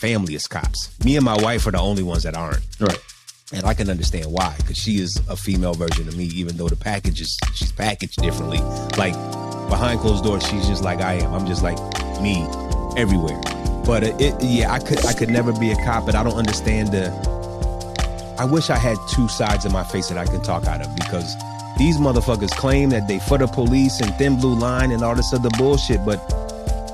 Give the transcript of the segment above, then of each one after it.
family is cops. Me and my wife are the only ones that aren't. Right. And I can understand why, because she is a female version of me, even though she's packaged differently. Like behind closed doors, she's just like I am. I'm just like me everywhere. But I could never be a cop, but I don't understand I wish I had two sides of my face that I could talk out of, because these motherfuckers claim that they for the police and thin blue line and all this other bullshit. But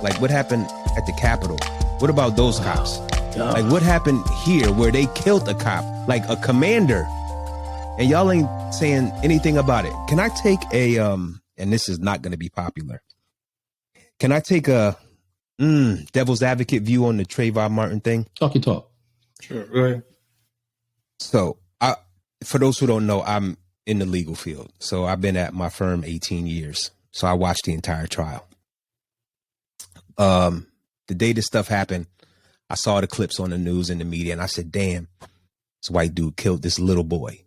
like, what happened at the Capitol? What about those cops? Like, what happened here where they killed a cop, like a commander, and y'all ain't saying anything about it? Can I take and this is not going to be popular. Can I take a devil's advocate view on the Trayvon Martin thing? Talk your talk. Sure, go ahead. So, for those who don't know, I'm in the legal field. So I've been at my firm 18 years. So I watched the entire trial. The day this stuff happened, I saw the clips on the news and the media, and I said, damn, this white dude killed this little boy.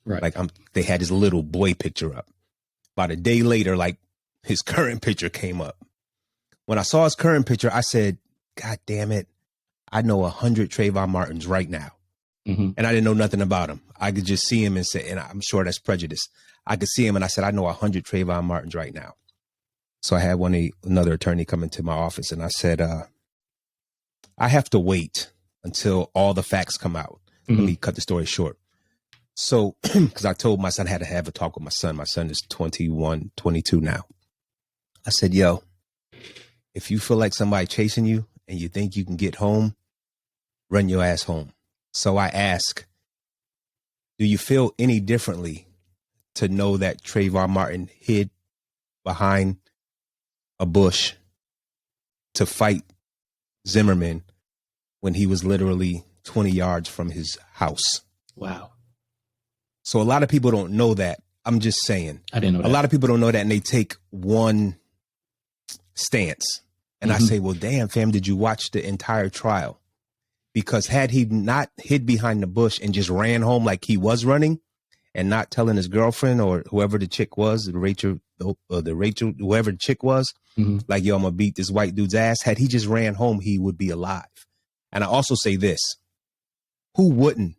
Right. Like they had his little boy picture up. About a day later, like his current picture came up. When I saw his current picture, I said, God damn it. I know 100 Trayvon Martins right now. Mm-hmm. And I didn't know nothing about him. I could just see him and say, and I'm sure that's prejudice. I could see him and I said, I know 100 Trayvon Martins right now. So I had another attorney come into my office and I said, I have to wait until all the facts come out. Mm-hmm. Let me cut the story short. So, because I told my son I had to have a talk with my son. My son is 21, 22 now. I said, yo, if you feel like somebody chasing you and you think you can get home, run your ass home. So I ask, do you feel any differently to know that Trayvon Martin hid behind a bush to fight Zimmerman when he was literally 20 yards from his house? Wow. So a lot of people don't know that. I'm just saying. I didn't know that. A lot of people don't know that, and they take one stance. And I say, well, damn, fam, did you watch the entire trial? Because had he not hid behind the bush and just ran home like he was running and not telling his girlfriend or whoever the chick was, Rachel, whoever the chick was, like, yo, I'm going to beat this white dude's ass. Had he just ran home, he would be alive. And I also say this, who wouldn't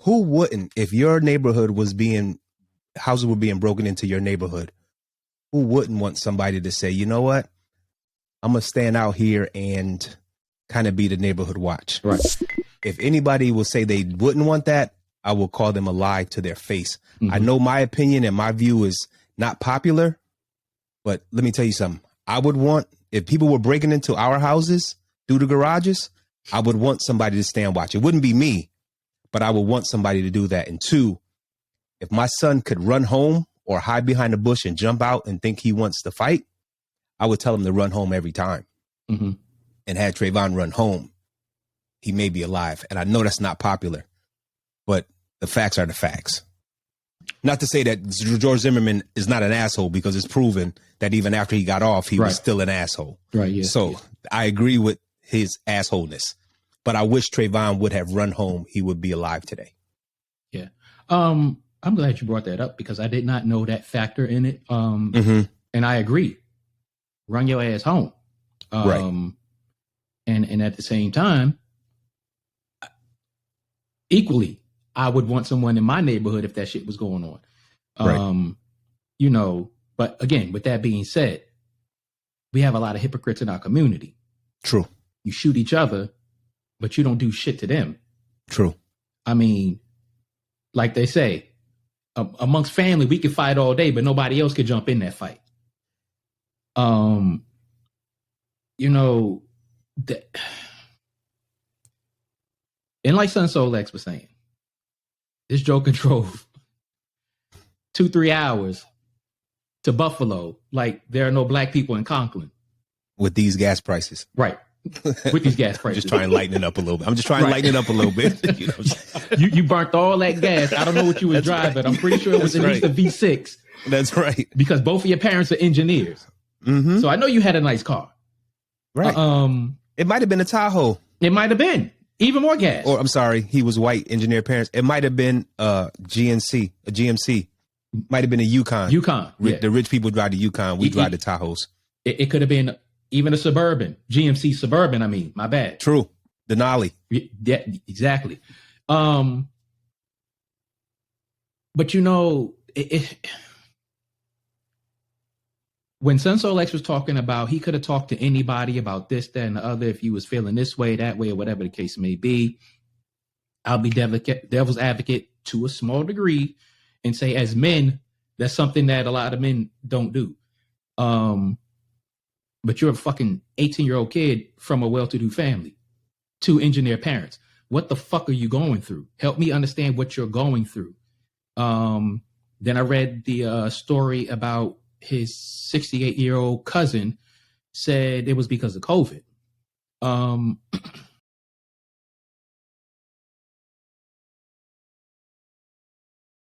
if your neighborhood houses were being broken into your neighborhood, who wouldn't want somebody to say, you know what? I'm going to stand out here and kind of be the neighborhood watch. Right. If anybody will say they wouldn't want that, I will call them a lie to their face. I know my opinion and my view is not popular, but let me tell you something. I would want, if people were breaking into our houses through the garages, I would want somebody to stand watch. It wouldn't be me, but I would want somebody to do that. And two, if my son could run home or hide behind a bush and jump out and think he wants to fight, I would tell him to run home every time. And had Trayvon run home, he may be alive. And I know that's not popular, but the facts are the facts. Not to say that George Zimmerman is not an asshole, because it's proven that even after he got off, he was still an asshole. Right. Yeah. So I agree with his assholeness, but I wish Trayvon would have run home. He would be alive today. Yeah. I'm glad you brought that up, because I did not know that factor in it. And I agree. Run your ass home. Right. And at the same time, equally, I would want someone in my neighborhood if that shit was going on. Right. You know, but again, with that being said, we have a lot of hypocrites in our community. True. You shoot each other, but you don't do shit to them. True. I mean, like they say, amongst family, we can fight all day, but nobody else could jump in that fight. You know, and like Son Soul X was saying, this Joker drove 2-3 hours to Buffalo like there are no black people in Conklin. With these gas prices. Right. With these gas prices. Just trying to lighten it up a little bit. I'm just trying to lighten it up a little bit. You know? you burnt all that gas. I don't know what you was driving. Right. I'm pretty sure it was at least a V6. That's right. Because both of your parents are engineers. So I know you had a nice car. Right. It might have been a Tahoe. It might have been. Even more gas. Or I'm sorry, he was white, engineer parents. It might have been a GMC. Might have been a Yukon. Yukon. The rich people drive the Yukon. We drive the Tahoes. It could have been Even a Suburban, GMC Suburban, I mean, my bad. True. Denali. Yeah, exactly. But you know, when Senso Lex was talking about, he could have talked to anybody about this, that, and the other if he was feeling this way, that way, or whatever the case may be. I'll be devil's advocate to a small degree and say, as men, that's something that a lot of men don't do. But you're a fucking 18-year-old kid from a well-to-do family, 2 engineer parents. What the fuck are you going through? Help me understand what you're going through. Then I read the story about his 68-year-old cousin said it was because of COVID.